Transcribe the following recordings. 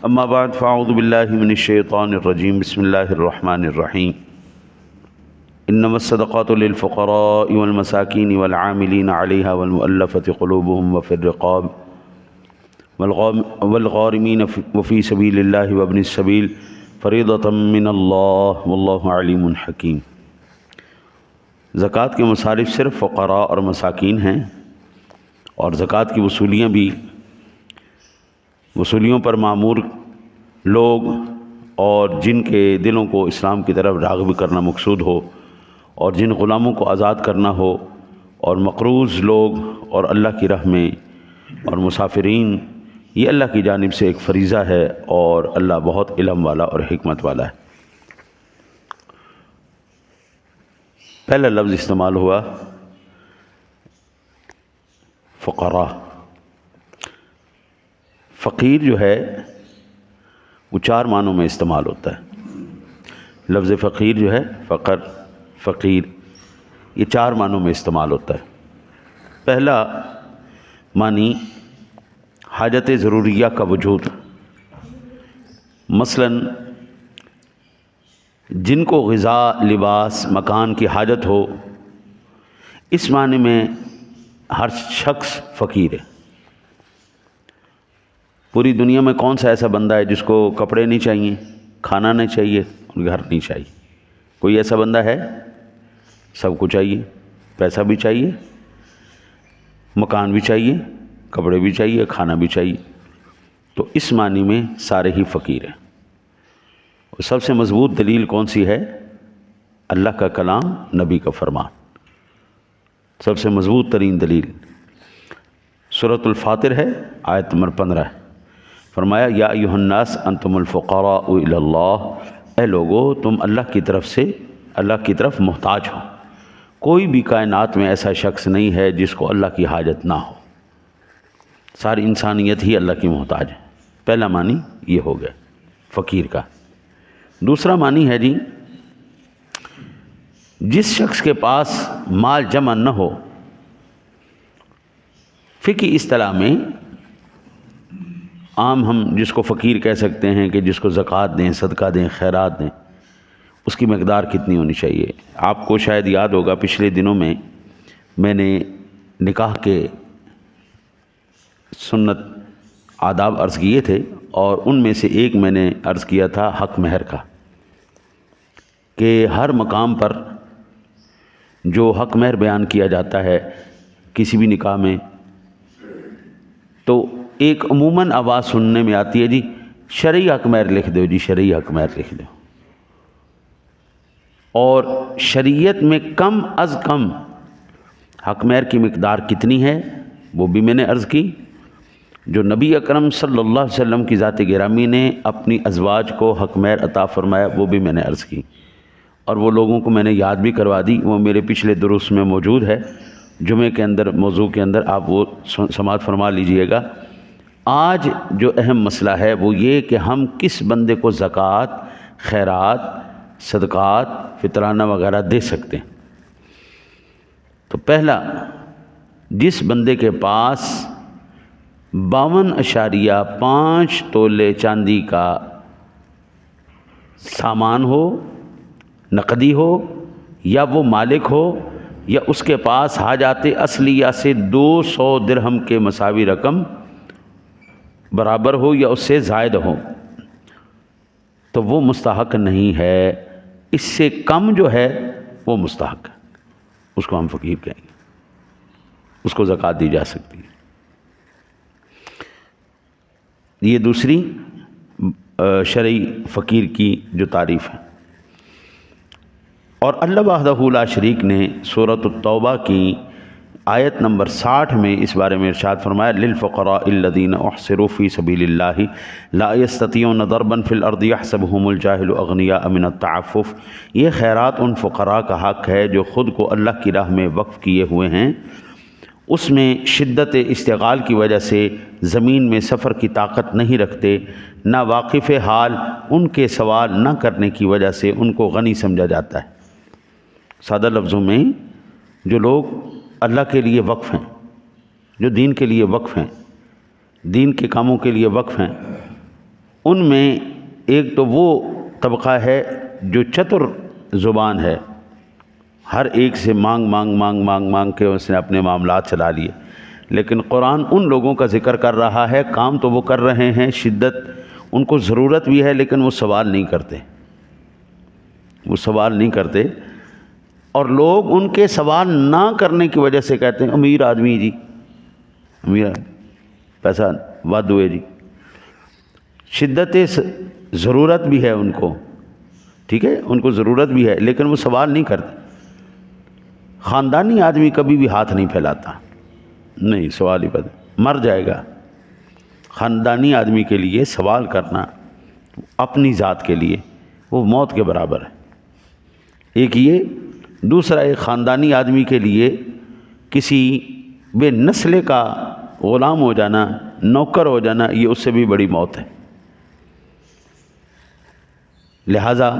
اما بعد فاعوذ باللہ من الشیطان الرجیم بسم اللہ الرحمن الرحیم انما الصدقات للفقراء والمساکین والعاملین علیہا والمؤلفۃ قلوبهم وفی الرقاب والغارمین وفی سبیل اللہ وابن السبیل فریضۃ من اللہ واللہ علیم حکیم۔ زکوٰۃ کے مصارف صرف فقراء اور مساکین ہیں، اور زکوٰۃ کی وصولیوں پر معمور لوگ اور جن کے دلوں کو اسلام کی طرف راغب کرنا مقصود ہو، اور جن غلاموں کو آزاد کرنا ہو، اور مقروض لوگ اور اللہ کی راہ میں اور مسافرین، یہ اللہ کی جانب سے ایک فریضہ ہے، اور اللہ بہت علم والا اور حکمت والا ہے۔ پہلا لفظ استعمال ہوا فقراء۔ فقیر جو ہے وہ چار معنوں میں استعمال ہوتا ہے۔ لفظ فقیر جو ہے فقر، فقیر، یہ چار معنوں میں استعمال ہوتا ہے۔ پہلا معنی حاجت ضروریہ کا وجود، مثلا جن کو غذا، لباس، مکان کی حاجت ہو، اس معنی میں ہر شخص فقیر ہے۔ پوری دنیا میں کون سا ایسا بندہ ہے جس کو کپڑے نہیں چاہیے، کھانا نہیں چاہیے، گھر نہیں چاہیے؟ کوئی ایسا بندہ ہے؟ سب کو چاہیے، پیسہ بھی چاہیے، مکان بھی چاہیے، کپڑے بھی چاہیے، کھانا بھی چاہیے۔ تو اس معنی میں سارے ہی فقیر ہیں۔ اور سب سے مضبوط دلیل کون سی ہے؟ اللہ کا کلام، نبی کا فرمان، سب سے مضبوط ترین دلیل سورۃ الفاطر ہے، آیت نمبر 15 ہے۔ فرمایا یا ایھا الناس انتم الفقراء الی اللہ، اے لوگو تم اللہ کی طرف محتاج ہو۔ کوئی بھی کائنات میں ایسا شخص نہیں ہے جس کو اللہ کی حاجت نہ ہو، ساری انسانیت ہی اللہ کی محتاج ہے۔ پہلا معنی یہ ہو گیا فقیر کا۔ دوسرا معنی ہے جس شخص کے پاس مال جمع نہ ہو، فقہی اصطلاح میں عام ہم جس کو فقیر کہہ سکتے ہیں کہ جس کو زکوٰۃ دیں، صدقہ دیں، خیرات دیں، اس کی مقدار کتنی ہونی چاہیے؟ آپ کو شاید یاد ہوگا پچھلے دنوں میں نے نکاح کے سنت آداب عرض کیے تھے، اور ان میں سے ایک میں نے عرض کیا تھا حق مہر کا، کہ ہر مقام پر جو حق مہر بیان کیا جاتا ہے کسی بھی نکاح میں، تو ایک عموماً آواز سننے میں آتی ہے، جی شرعی حق مہر لکھ دو، جی شرعی حق مہر لکھ دو۔ اور شریعت میں کم از کم حق مہر کی مقدار کتنی ہے وہ بھی میں نے عرض کی۔ جو نبی اکرم صلی اللہ علیہ وسلم کی ذات گرامی نے اپنی ازواج کو حق مہر عطا فرمایا وہ بھی میں نے عرض کی، اور وہ لوگوں کو میں نے یاد بھی کروا دی، وہ میرے پچھلے دروس میں موجود ہے، جمعے کے اندر موضوع کے اندر آپ وہ سماعت فرما لیجئے گا۔ آج جو اہم مسئلہ ہے وہ یہ کہ ہم کس بندے کو زکوٰۃ، خیرات، صدقات، فطرانہ وغیرہ دے سکتے ہیں۔ تو پہلا، جس بندے کے پاس 52.5 تولے چاندی کا سامان ہو، نقدی ہو، یا وہ مالک ہو، یا اس کے پاس حاجات اصلیہ سے 200 درہم کے مساوی رقم برابر ہو یا اس سے زائد ہو، تو وہ مستحق نہیں ہے۔ اس سے کم جو ہے وہ مستحق ہے، اس کو ہم فقیر کہیں گے، اس کو زکوٰۃ دی جا سکتی ہے۔ یہ دوسری شرعی فقیر کی جو تعریف ہے۔ اور اللہ وحدہ لا شریک نے سورۃ التوبہ کی آیت نمبر 60 میں اس بارے میں ارشاد فرمایا للفقراء الذین احصروا فی سبیل اللہ لا یستطیعون ضربا فی الارض یحسبهم الجاہل اغنیاء من التعفف۔ یہ خیرات ان فقراء کا حق ہے جو خود کو اللہ کی راہ میں وقف کیے ہوئے ہیں، اس میں شدت استغال کی وجہ سے زمین میں سفر کی طاقت نہیں رکھتے، نہ واقف حال ان کے سوال نہ کرنے کی وجہ سے ان کو غنی سمجھا جاتا ہے۔ سادہ لفظوں میں جو لوگ اللہ کے لیے وقف ہیں، جو دین کے لیے وقف ہیں، دین کے کاموں کے لیے وقف ہیں، ان میں ایک تو وہ طبقہ ہے جو چتر زبان ہے، ہر ایک سے مانگ مانگ مانگ مانگ مانگ کے اس نے اپنے معاملات چلا لیے، لیکن قرآن ان لوگوں کا ذکر کر رہا ہے، کام تو وہ کر رہے ہیں، شدت ان کو ضرورت بھی ہے، لیکن وہ سوال نہیں کرتے، وہ سوال نہیں کرتے، اور لوگ ان کے سوال نہ کرنے کی وجہ سے کہتے ہیں امیر آدمی جی، امیر پیسہ واد ہوئے جی، شدت ضرورت بھی ہے ان کو، ٹھیک ہے، ان کو ضرورت بھی ہے، لیکن وہ سوال نہیں کرتے۔ خاندانی آدمی کبھی بھی ہاتھ نہیں پھیلاتا، نہیں، سوال ہی پتہ مر جائے گا۔ خاندانی آدمی کے لیے سوال کرنا اپنی ذات کے لیے وہ موت کے برابر ہے، ایک یہ، دوسرا ایک خاندانی آدمی کے لیے کسی بے نسلے کا غلام ہو جانا، نوکر ہو جانا، یہ اس سے بھی بڑی موت ہے۔ لہٰذا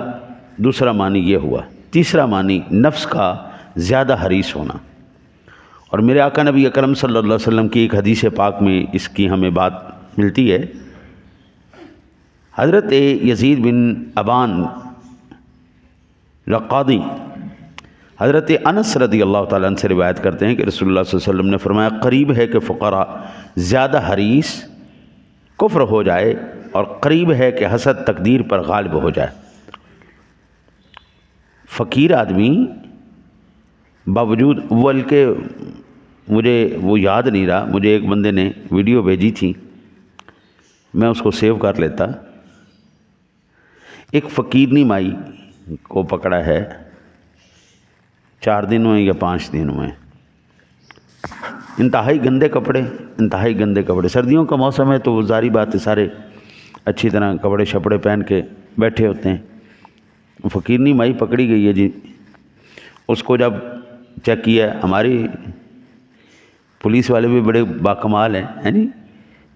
دوسرا معنی یہ ہوا۔ تیسرا معنی نفس کا زیادہ حریص ہونا، اور میرے آقا نبی اکرم صلی اللہ علیہ وسلم کی ایک حدیث پاک میں اس کی ہمیں بات ملتی ہے۔ حضرت یزید بن ابان رقادی حضرت انس رضی اللہ تعالیٰ عنہ سے روایت کرتے ہیں کہ رسول اللہ صلی اللہ علیہ وسلم نے فرمایا، قریب ہے کہ فقراء زیادہ حریص کفر ہو جائے، اور قریب ہے کہ حسد تقدیر پر غالب ہو جائے۔ فقیر آدمی باوجود، بلکہ مجھے وہ یاد نہیں رہا، مجھے ایک بندے نے ویڈیو بھیجی تھی، میں اس کو سیو کر لیتا۔ ایک فقیرنی مائی کو پکڑا ہے، 4 دن ہوئے یا 5 دن ہوئے، انتہائی گندے کپڑے، انتہائی گندے کپڑے، سردیوں کا موسم ہے تو وہ ظاہری بات ہے سارے اچھی طرح کپڑے شپڑے پہن کے بیٹھے ہوتے ہیں۔ فقیرنی مائی پکڑی گئی ہے جی، اس کو جب چیک کیا، ہماری پولیس والے بھی بڑے باکمال ہیں، یعنی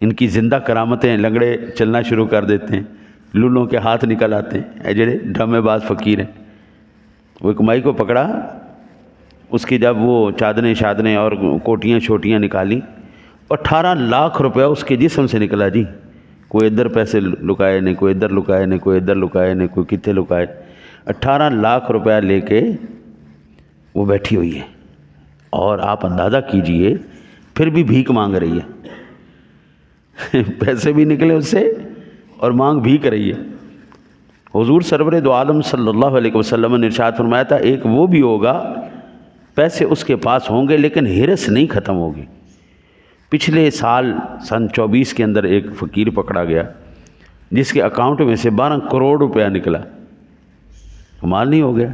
ان کی زندہ کرامتیں، لنگڑے چلنا شروع کر دیتے ہیں، لولوں کے ہاتھ نکل آتے ہیں، اے جڑے ڈرامے باز فقیر ہیں۔ وہ ایک مائی کو پکڑا، اس کی جب وہ چادریں شادریں اور کوٹیاں چھوٹیاں نکالی، 18 لاکھ روپیہ اس کے جسم سے نکلا جی، کوئی ادھر پیسے لکائے نہیں، کوئی ادھر لکائے نہیں، کوئی ادھر لکائے نہیں، کوئی کتے لکائے، 18 لاکھ روپیہ لے کے وہ بیٹھی ہوئی ہے، اور آپ اندازہ کیجئے پھر بھی بھیک مانگ رہی ہے، پیسے بھی نکلے اس سے اور مانگ بھیک رہی ہے۔ حضور سرور دو عالم صلی اللہ علیہ وسلم نے ارشاد فرمایا تھا، ایک وہ بھی ہوگا پیسے اس کے پاس ہوں گے لیکن ہرس نہیں ختم ہوگی۔ پچھلے سال سن 24 کے اندر ایک فقیر پکڑا گیا جس کے اکاؤنٹ میں سے 12 کروڑ روپیہ نکلا، کمال نہیں ہو گیا؟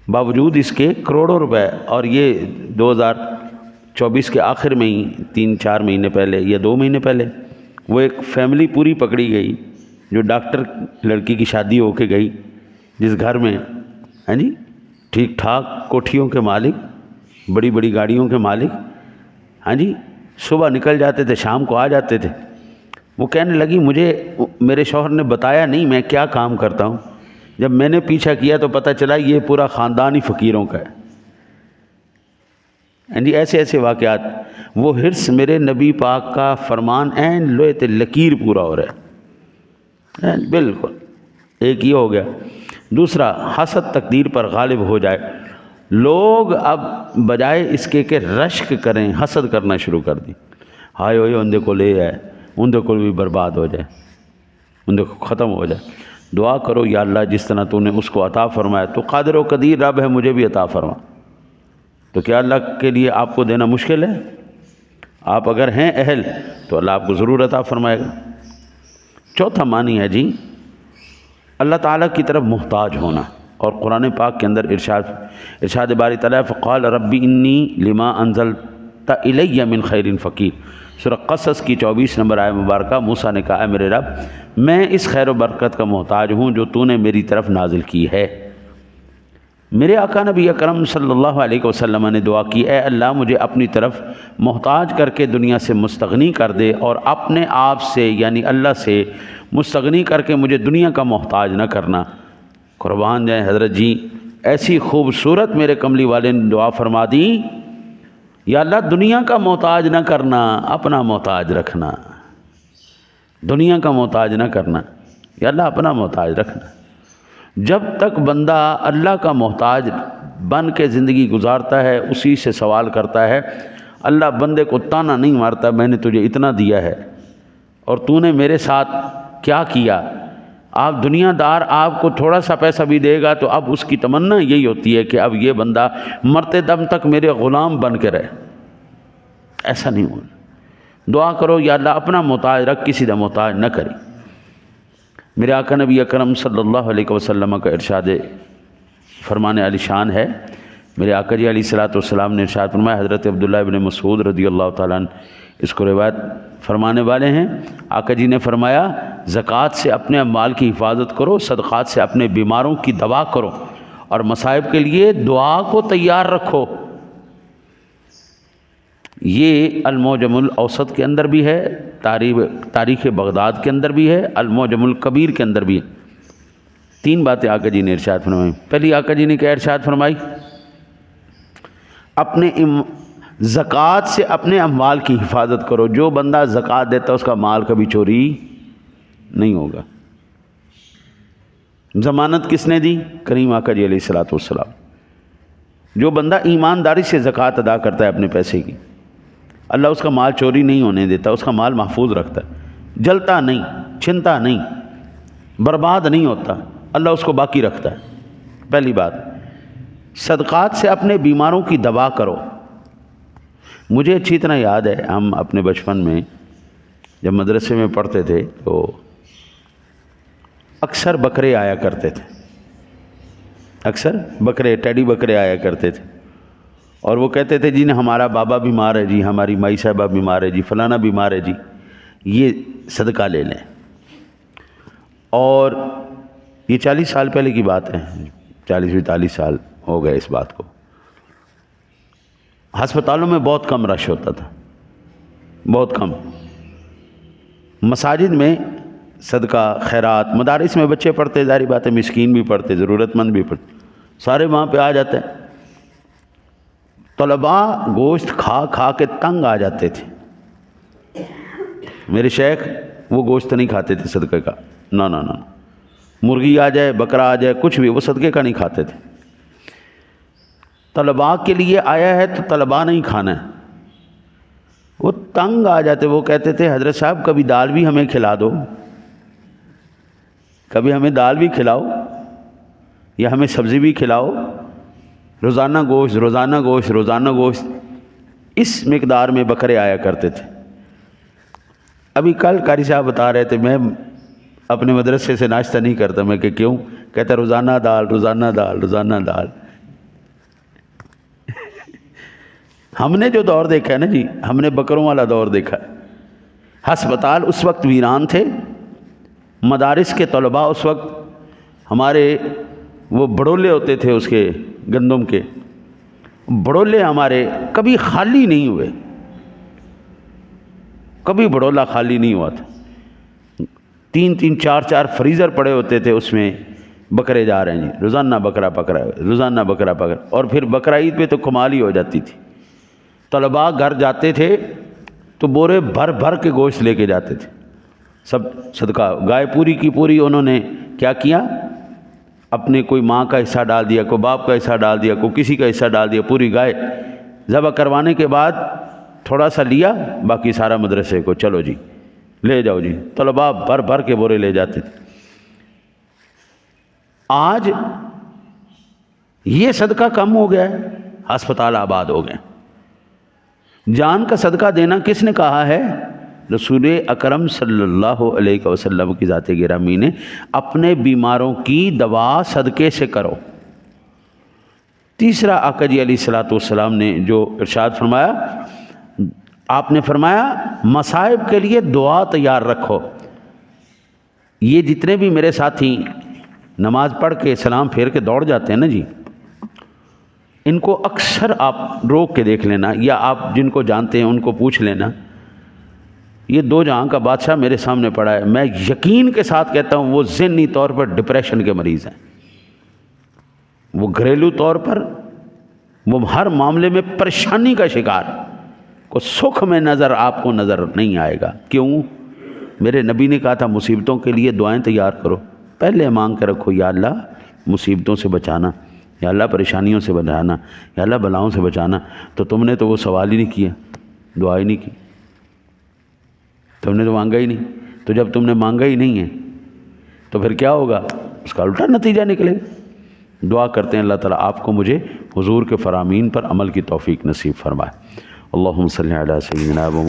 باوجود اس کے کروڑوں روپے، اور یہ 2024 کے آخر میں ہی 3-4 مہینے پہلے یا 2 مہینے پہلے وہ ایک فیملی پوری پکڑی گئی جو ڈاکٹر لڑکی کی شادی ہو کے گئی، جس گھر میں ہاں جی ٹھیک ٹھاک کوٹھیوں کے مالک، بڑی بڑی گاڑیوں کے مالک، ہاں جی صبح نکل جاتے تھے شام کو آ جاتے تھے۔ وہ کہنے لگی مجھے میرے شوہر نے بتایا نہیں میں کیا کام کرتا ہوں، جب میں نے پیچھا کیا تو پتہ چلا یہ پورا خاندان ہی فقیروں کا ہے۔ ہاں جی ایسے ایسے واقعات، وہ حرص میرے نبی پاک کا فرمان این لوہے لکیر پورا ہو رہا ہے، بالکل۔ ایک یہ ہو گیا۔ دوسرا، حسد تقدیر پر غالب ہو جائے، لوگ اب بجائے اس کے کہ رشک کریں، حسد کرنا شروع کر دیں، ہائے ہوئے اندے کو لے آئے، اندے کو بھی برباد ہو جائے، اندے کو ختم ہو جائے۔ دعا کرو یا اللہ جس طرح تو نے اس کو عطا فرمایا، تو قادر و قدیر رب ہے، مجھے بھی عطا فرما۔ تو کیا اللہ کے لیے آپ کو دینا مشکل ہے؟ آپ اگر ہیں اہل تو اللہ آپ کو ضرور عطا فرمائے گا۔ چوتھا معنی ہے جی اللہ تعالیٰ کی طرف محتاج ہونا، اور قرآن پاک کے اندر ارشاد باری تعالیٰ فقال ربی انی لما انزلت الی من خیر فقیر، سورہ قصص کی 24 نمبر آیہ مبارکہ۔ موسیٰ نے کہا اے میرے رب میں اس خیر و برکت کا محتاج ہوں جو تو نے میری طرف نازل کی ہے۔ میرے آقا نبی اکرم صلی اللہ علیہ وسلم نے دعا کی، اے اللہ مجھے اپنی طرف محتاج کر کے دنیا سے مستغنی کر دے، اور اپنے آپ سے یعنی اللہ سے مستغنی کر کے مجھے دنیا کا محتاج نہ کرنا۔ قربان جائیں حضرت جی، ایسی خوبصورت میرے کملی والے نے دعا فرما دی، یا اللہ دنیا کا محتاج نہ کرنا، اپنا محتاج رکھنا۔ دنیا کا محتاج نہ کرنا، یا اللہ اپنا محتاج رکھنا۔ جب تک بندہ اللہ کا محتاج بن کے زندگی گزارتا ہے، اسی سے سوال کرتا ہے، اللہ بندے کو تانا نہیں مارتا میں نے تجھے اتنا دیا ہے اور تو نے میرے ساتھ کیا کیا۔ آپ دنیا دار آپ کو تھوڑا سا پیسہ بھی دے گا تو اب اس کی تمنا یہی ہوتی ہے کہ اب یہ بندہ مرتے دم تک میرے غلام بن کے رہے۔ ایسا نہیں ہونا۔ دعا کرو یا اللہ اپنا محتاج رکھ، کسی کا محتاج نہ کری۔ میرے آقا نبی اکرم صلی اللہ علیہ وسلم کا ارشاد فرمانے علی شان ہے، میرے آقا جی علیہ السلام نے ارشاد فرمایا، حضرت عبداللہ ابن مسعود رضی اللہ تعالیٰ عنہ اس کو روایت فرمانے والے ہیں، آقا جی نے فرمایا زکوٰۃ سے اپنے اموال کی حفاظت کرو، صدقات سے اپنے بیماروں کی دوا کرو، اور مصائب کے لیے دعا کو تیار رکھو۔ یہ المعجم الاوسط کے اندر بھی ہے، تاریخ بغداد کے اندر بھی ہے، المعجم الکبیر کے اندر بھی ہے۔ تین باتیں آقا جی نے ارشاد فرمائی۔ پہلی آقا جی نے کیا ارشاد فرمائی؟ اپنے زکوٰۃ سے اپنے اموال کی حفاظت کرو۔ جو بندہ زکوٰۃ دیتا ہے اس کا مال کبھی چوری نہیں ہوگا۔ ضمانت کس نے دی؟ کریم آقا جی علیہ السلام۔ جو بندہ ایمانداری سے زکوٰۃ ادا کرتا ہے اپنے پیسے کی، اللہ اس کا مال چوری نہیں ہونے دیتا، اس کا مال محفوظ رکھتا ہے، جلتا نہیں، چھنتا نہیں، برباد نہیں ہوتا، اللہ اس کو باقی رکھتا ہے۔ پہلی بات، صدقات سے اپنے بیماروں کی دوا کرو۔ مجھے اچھی طرح یاد ہے، ہم اپنے بچپن میں جب مدرسے میں پڑھتے تھے تو اکثر بکرے آیا کرتے تھے، اکثر بکرے، ٹیڈی بکرے آیا کرتے تھے، اور وہ کہتے تھے جی ہمارا بابا بیمار ہے جی، ہماری مائی صاحبہ بیمار ہے جی، فلانا بیمار ہے جی، یہ صدقہ لے لیں۔ اور یہ 40 سال پہلے کی بات ہے، 40-45 سال ہو گئے اس بات کو۔ ہسپتالوں میں بہت کم رش ہوتا تھا، بہت کم۔ مساجد میں صدقہ خیرات، مدارس میں بچے پڑھتے، ظاہری بات ہے مسکین بھی پڑھتے، ضرورت مند بھی پڑھتے، سارے وہاں پہ آ جاتے ہیں۔ طلباء گوشت کھا کھا کے تنگ آ جاتے تھے۔ میرے شیخ وہ گوشت نہیں کھاتے تھے صدقے کا، نہ نہ نہ، مرغی آ جائے، بکرا آ جائے، کچھ بھی، وہ صدقے کا نہیں کھاتے تھے۔ طلباء کے لیے آیا ہے تو طلباء نہیں کھانا ہے، وہ تنگ آ جاتے۔ وہ کہتے تھے حضرت صاحب کبھی دال بھی ہمیں کھلا دو، کبھی ہمیں دال بھی کھلاؤ، یا ہمیں سبزی بھی کھلاؤ، روزانہ گوشت، روزانہ گوشت، روزانہ گوشت۔ اس مقدار میں بکرے آیا کرتے تھے۔ ابھی کل قاری صاحب بتا رہے تھے، میں اپنے مدرسے سے ناشتہ نہیں کرتا، میں کہ کیوں؟ کہتا روزانہ دال، روزانہ دال، روزانہ دال۔ ہم نے جو دور دیکھا ہے نا جی، ہم نے بکروں والا دور دیکھا ہے۔ ہسپتال اس وقت ویران تھے، مدارس کے طلباء اس وقت، ہمارے وہ بڑولے ہوتے تھے اس کے گندم کے، بڑولے ہمارے کبھی خالی نہیں ہوئے، کبھی بڑولا خالی نہیں ہوا تھا۔ 3-3 4-4 فریزر پڑے ہوتے تھے، اس میں بکرے جا رہے ہیں جی، روزانہ بکرا پکڑا، روزانہ بکرا پکڑا۔ اور پھر بقرہ عید پہ تو کمال ہی ہو جاتی تھی، طلباء گھر جاتے تھے تو بورے بھر بھر کے گوشت لے کے جاتے تھے، سب صدقہ۔ گائے پوری کی پوری انہوں نے کیا کیا، اپنے کوئی ماں کا حصہ ڈال دیا، کوئی باپ کا حصہ ڈال دیا، کوئی کسی کا حصہ ڈال دیا، پوری گائے ذبح کروانے کے بعد تھوڑا سا لیا، باقی سارا مدرسے کو چلو جی لے جاؤ جی۔ طلباء بھر بھر کے بورے لے جاتے تھے۔ آج یہ صدقہ کم ہو گیا ہے، ہسپتال آباد ہو گئے۔ جان کا صدقہ دینا کس نے کہا ہے؟ رسول اکرم صلی اللہ علیہ وسلم کی ذات گرامی نے، اپنے بیماروں کی دوا صدقے سے کرو۔ تیسرا آقا جی علیہ السلام نے جو ارشاد فرمایا، آپ نے فرمایا مصائب کے لیے دعا تیار رکھو۔ یہ جتنے بھی میرے ساتھی نماز پڑھ کے سلام پھیر کے دوڑ جاتے ہیں نا جی، ان کو اکثر آپ روک کے دیکھ لینا، یا آپ جن کو جانتے ہیں ان کو پوچھ لینا، یہ 2 جہاں کا بادشاہ میرے سامنے پڑا ہے، میں یقین کے ساتھ کہتا ہوں وہ ذہنی طور پر ڈپریشن کے مریض ہیں، وہ گھریلو طور پر وہ ہر معاملے میں پریشانی کا شکار، کو سکھ میں نظر آپ کو نظر نہیں آئے گا۔ کیوں؟ میرے نبی نے کہا تھا مصیبتوں کے لیے دعائیں تیار کرو، پہلے مانگ کے رکھو یا اللہ مصیبتوں سے بچانا، یا اللہ پریشانیوں سے بچانا، یا اللہ بلاؤں سے بچانا. تو تم نے تو وہ سوال ہی نہیں کیا، دعا ہی نہیں کی، تم نے تو مانگا ہی نہیں. تو جب تم نے مانگا ہی نہیں ہے تو پھر کیا ہوگا؟ اس کا الٹا نتیجہ نکلے گا. دعا کرتے ہیں اللہ تعالیٰ آپ کو مجھے حضور کے فرامین پر عمل کی توفیق نصیب فرمائے. اللہم صلی علی سیدنا